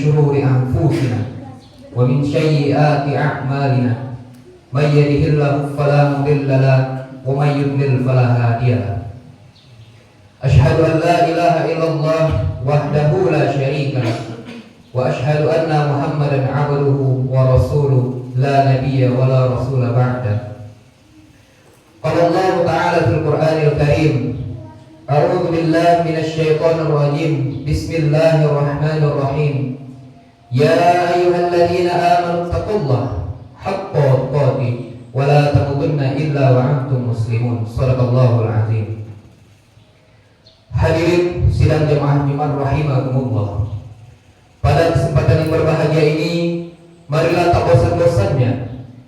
شرور أنفسنا ومن سيئات أعمالنا من يهده الله فلا مضل له ومن يضلل فلا هادي له أشهد أن لا إله إلا الله وحده لا شريك له وأشهد أن محمدا عبده ورسوله لا نبي ولا رسول بعده قال الله تعالى في القرآن الكريم أعوذ بالله من الشيطان الرجيم بسم الله الرحمن الرحيم يا أيها الذين آمنوا اتقوا الله حق تقاته ولا تموتن إلا وأنتم مسلمون صدق الله العظيم. Hadirin sidang jemaah Jumat rahimakumullah. Pada kesempatan yang berbahagia ini, marilah tak bosan-bosannya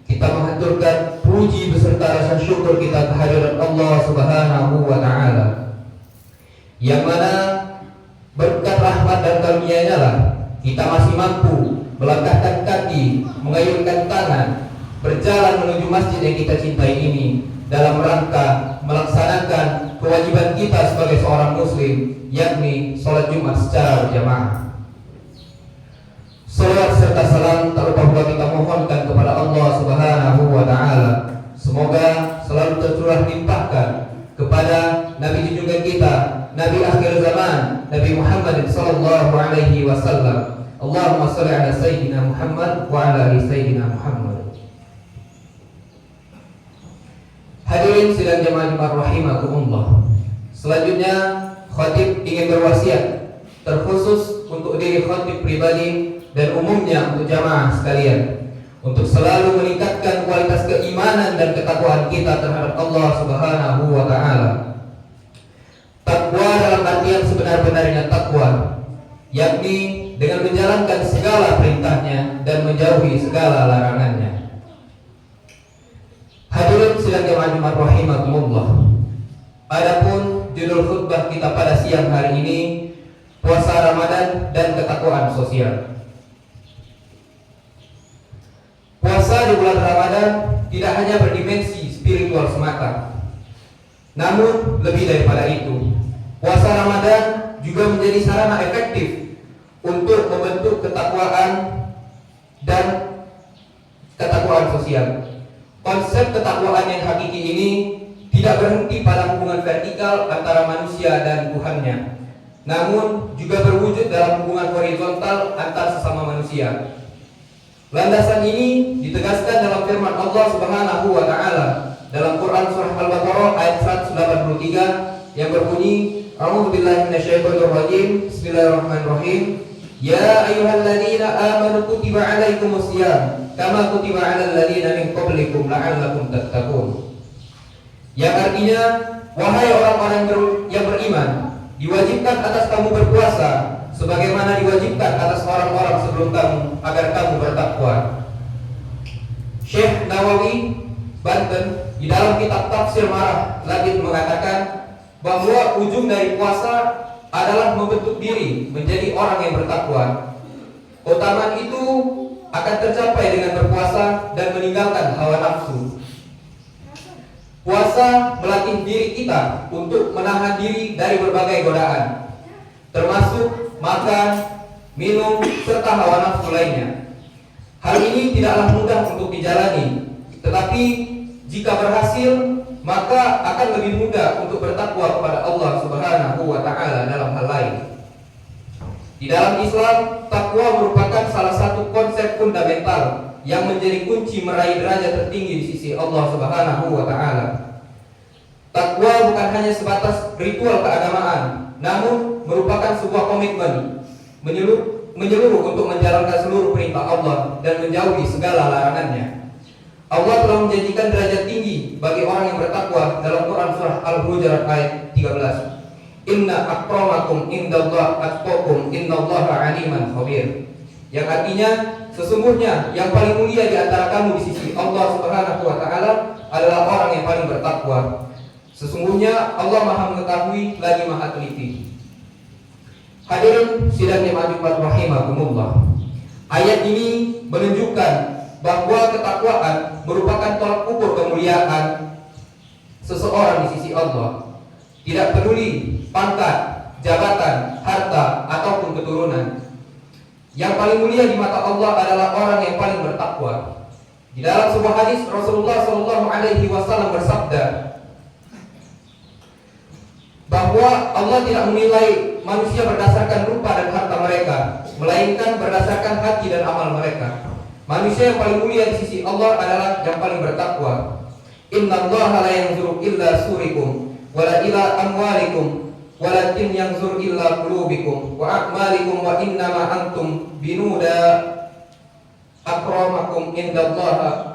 kita menghaturkan puji beserta rasa syukur kita kehadirat Allah Subhanahu wa taala. Yang mana berkat rahmat dan karunia-Nya lah kita masih mampu melangkahkan kaki, mengayunkan tangan, berjalan menuju masjid yang kita cintai ini dalam rangka melaksanakan kewajiban kita sebagai seorang muslim, yakni sholat Jumat secara berjamaah. Salawat serta salam tak lupa pula kita mohonkan kepada Allah Subhanahu wa taala. Semoga selalu tercurah limpahkan kepada Nabi junjungan kita, Nabi akhir zaman, Nabi Muhammad sallallahu alaihi wasallam. Allahumma shalli ala sayyidina Muhammad wa ala ali sayyidina Muhammad. Hadirin sidang jemaah Jumat rahimakumullah. Selanjutnya khatib ingin berwasiat terkhusus untuk diri khatib pribadi dan umumnya untuk jamaah sekalian untuk selalu meningkatkan kualitas keimanan dan ketakwaan kita terhadap Allah Subhanahu wa taala. Takwa dalam artian sebenar-benarnya takwa, yakni dengan menjalankan segala perintahnya dan menjauhi segala larangannya. Hadirin sidang jemaah Jumat rahimakumullah. Adapun judul khutbah kita pada siang hari ini, puasa Ramadan dan ketakwaan sosial. Puasa di bulan Ramadan tidak hanya berdimensi spiritual semata, namun lebih daripada itu, puasa Ramadan juga menjadi sarana efektif untuk membentuk ketakwaan dan ketakwaan sosial. Konsep ketakwaan yang hakiki ini tidak berhenti pada hubungan vertikal antara manusia dan Tuhannya, namun juga berwujud dalam hubungan horizontal antar sesama manusia. Landasan ini ditegaskan dalam firman Allah Subhanahu wa taala dalam Quran surah Al-Baqarah ayat 183 yang berbunyi, A'udzubillahi minasyaitonir rajim. Bismillahirrahmanirrahim. Ya ayyuhalladzina amanu kutiba 'alaikumusiyam kama kutiba 'alal ladzina min qablikum la'allakum tattaqun. Yang artinya, wahai orang-orang yang beriman, diwajibkan atas kamu berpuasa sebagaimana diwajibkan atas orang-orang sebelum kamu agar kamu bertakwa. Syekh Nawawi Banten di dalam kitab Tafsir Marah Labid mengatakan bahwa ujung dari puasa adalah membentuk diri menjadi orang yang bertakwa. Keutamaan itu akan tercapai dengan berpuasa dan meninggalkan hawa nafsu. Puasa melatih diri kita untuk menahan diri dari berbagai godaan, termasuk makan, minum, serta hawa nafsu lainnya. Hal ini tidaklah mudah untuk dijalani, tetapi jika berhasil, maka akan lebih mudah untuk bertakwa kepada Allah Subhanahu wa taala dalam hal lain. Di dalam Islam, takwa merupakan salah satu konsep fundamental yang menjadi kunci meraih derajat tertinggi di sisi Allah Subhanahu wa taala. Takwa bukan hanya sebatas ritual keagamaan, namun merupakan sebuah komitmen menyeluruh untuk menjalankan seluruh perintah Allah dan menjauhi segala larangannya. Allah telah menjanjikan derajat tinggi bagi orang yang bertakwa dalam Quran surah Al-Hujurat ayat 13. Inna akramakum indallahi atqakum innallaha aliman khabir. Yang artinya, sesungguhnya yang paling mulia di antara kamu di sisi Allah Subhanahu wa taala adalah orang yang paling bertakwa. Sesungguhnya Allah Maha mengetahui lagi Maha teliti. Hadirin sidang jemaah Jumat rahimakumullah. Ayat ini menunjukkan bahwa ketakwaan merupakan tolak ukur kemuliaan seseorang di sisi Allah. Tidak peduli pangkat, jabatan, harta, ataupun keturunan. Yang paling mulia di mata Allah adalah orang yang paling bertakwa. Di dalam sebuah hadis Rasulullah SAW bersabda bahwa Allah tidak menilai manusia berdasarkan rupa dan harta mereka, melainkan berdasarkan hati dan amal mereka. Manusia yang paling mulia di sisi Allah adalah yang paling bertakwa. Innallaha la yanzuru illa surikum wala ila amwalikum walakin yanzur illa qulubikum wa a'malikum wa innama antum binuda akramakum indallahi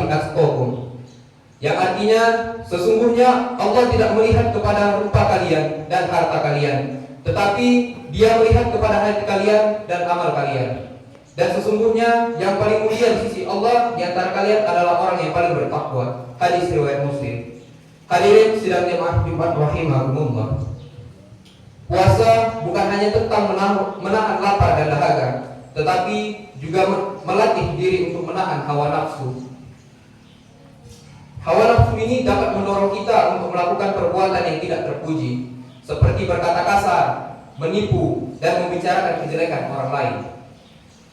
atqakum. Yang artinya sesungguhnya Allah tidak melihat kepada rupa kalian dan harta kalian, tetapi Dia melihat kepada hati kalian dan amal kalian. Dan sesungguhnya yang paling mulia di sisi Allah di antara kalian adalah orang yang paling bertakwa. Hadis riwayat Muslim. Hadirin sidang jemaah Jumat rahimakumullah. Puasa bukan hanya tentang menahan lapar dan dahaga, tetapi juga melatih diri untuk menahan hawa nafsu. Hawa nafsu ini dapat mendorong kita untuk melakukan perbuatan yang tidak terpuji, seperti berkata kasar, menipu, dan membicarakan kejelekan orang lain.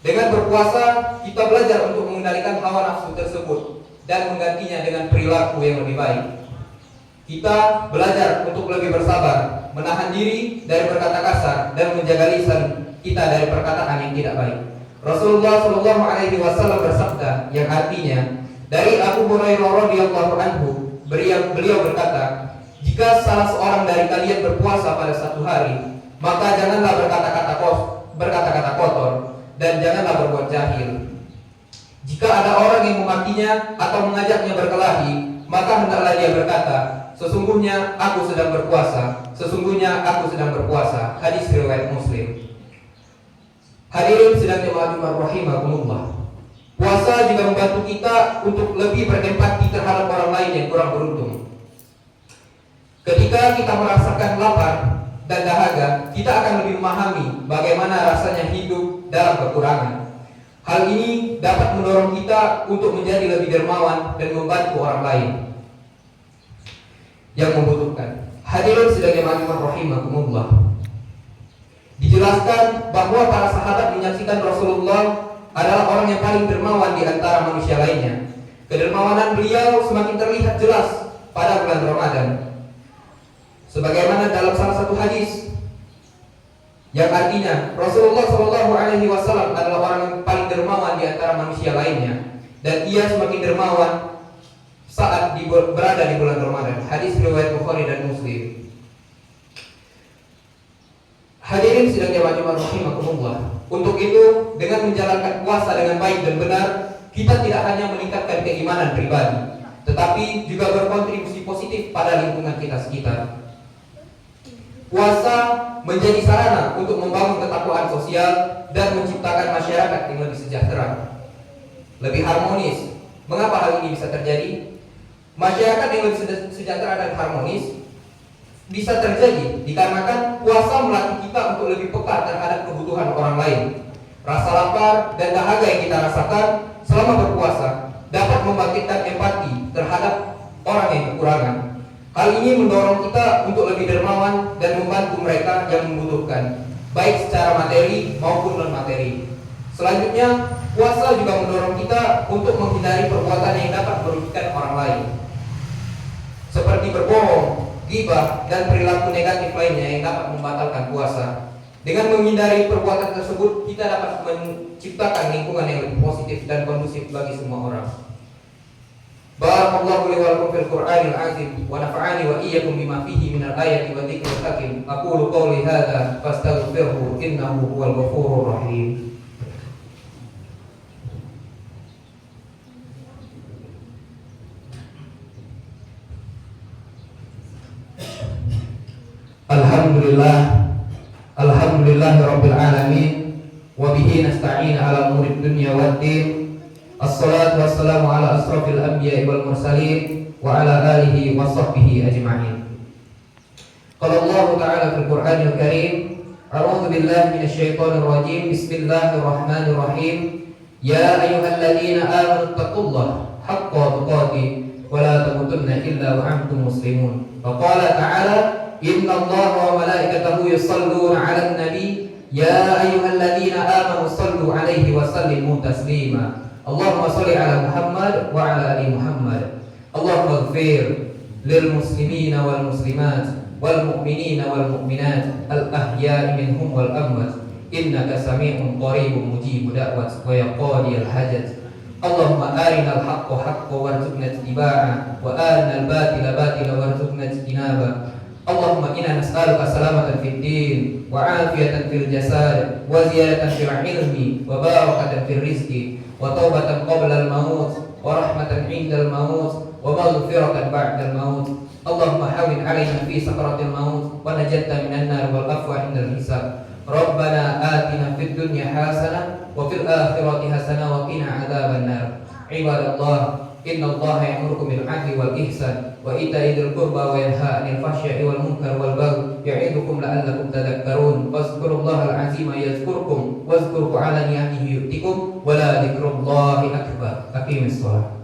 Dengan berpuasa, kita belajar untuk mengendalikan hawa nafsu tersebut dan menggantinya dengan perilaku yang lebih baik. Kita belajar untuk lebih bersabar, menahan diri dari berkata kasar, dan menjaga lisan kita dari perkataan yang tidak baik. Rasulullah SAW bersabda yang artinya, dari Abu Hurairah radhiyallahu anhu, beliau berkata, jika salah seorang dari kalian berpuasa pada satu hari, maka janganlah berkata-kata kotor, dan janganlah berbuat jahil. Jika ada orang yang memakinya atau mengajaknya berkelahi, maka hendaklah dia berkata, sesungguhnya aku sedang berpuasa. Sesungguhnya aku sedang berpuasa. Hadis riwayat Muslim. Hadirin sidang jemaah Jumat rahimakumullah. Puasa juga membantu kita untuk lebih berempati terhadap orang lain yang kurang beruntung. Ketika kita merasakan lapar dan dahaga, kita akan lebih memahami bagaimana rasanya hidup dalam kekurangan. Hal ini dapat mendorong kita untuk menjadi lebih dermawan dan membantu orang lain yang membutuhkan. Hadirin sidang jemaah rahimakumullah. Dijelaskan bahwa para sahabat menyaksikan Rasulullah adalah orang yang paling dermawan di antara manusia lainnya. Kedermawanan beliau semakin terlihat jelas pada bulan Ramadan. Sebagaimana dalam salah satu hadis yang artinya Rasulullah SAW adalah orang yang paling dermawan di antara manusia lainnya, dan ia semakin dermawan saat berada di bulan Ramadan. Hadis riwayat Bukhari dan Muslim. Hadirin sidang jemaah rahimakumullah. Untuk itu, dengan menjalankan puasa dengan baik dan benar, kita tidak hanya meningkatkan keimanan pribadi, tetapi juga berkontribusi positif pada lingkungan kita sekitar. Puasa menjadi sarana untuk membangun ketakwaan sosial dan menciptakan masyarakat yang lebih sejahtera, lebih harmonis. Mengapa hal ini bisa terjadi? Masyarakat yang lebih sejahtera dan harmonis bisa terjadi dikarenakan puasa melatih kita untuk lebih peka terhadap kebutuhan orang lain. Rasa lapar dan dahaga yang kita rasakan selama berpuasa dapat membangkitkan empati terhadap orang yang kekurangan. Hal ini mendorong kita untuk lebih dermawan dan membantu mereka yang membutuhkan, baik secara materi maupun non-materi. Selanjutnya, puasa juga mendorong kita untuk menghindari perbuatan yang dapat merugikan orang lain, seperti berbohong, ghibah, dan perilaku negatif lainnya yang dapat membatalkan puasa. Dengan menghindari perbuatan tersebut, kita dapat menciptakan lingkungan yang lebih positif dan kondusif bagi semua orang. Barakallahu li wa lakum fil Qur'anil azim wa nafa'ani wa iyyakum bima fihi minal ayati wa dzikril hakim. Aqulu qawli hadza fastaghfiruhu innahu huwal ghafurur rahim. Alhamdulillahirabbil alamin wa bihi nasta'in ala umuri dunya waddin. Assalatu wassalamu ala asrafil anbiya'i wal mursalin wa ala alihi wa sahbihi ajma'in. Qala Allah ta'ala fil Qur'anil Karim, a'udzu billahi minasy syaithanir rajim. Bismillahirrahmanirrahim. Ya ayyuhalladzina amanu taqullaha haqqa tuqatih wa la tamutunna illa wa antum muslimun. Wa qala ta'ala, innallaha wa malaikatahu yusholluna 'alan nabi يا أيها الذين آمنوا صلوا عليه وسلموا تسليما اللهم صل على محمد وعلى آل محمد اللهم اغفر للمسلمين والمسلمات والمؤمنين والمؤمنات الأحياء منهم والأموات إنك سميع قريب مجيب دعوة ويا قاضي الحاجة اللهم أرنا الحق حقا وارزقنا اتباعه وأرنا الباطل باطلا وارزقنا اجتنابه اللهم إنا نسألك سلامة في الدين وعافية في الجسد وزيادة في العلم وبركة في الرزق وتوبة قبل الموت ورحمة عند الموت ومغفرة بعد الموت اللهم حاول علينا في سكرات الموت ونجد من النار والعفو عند الحساب ربنا آتنا في الدنيا حسنة وفي الآخرة حسنة وقنا عذاب النار عباد الله إن الله يأمركم بالعدل والإحسان وإيتاء ذي القربى وينهى عن الفحشاء والمنكر والبغي يعظكم لعلكم تذكرون واذكروا الله العظيم يذكركم واذكروه على نعمه يؤتكم ولذكر الله أكبر أقيموا الصلاة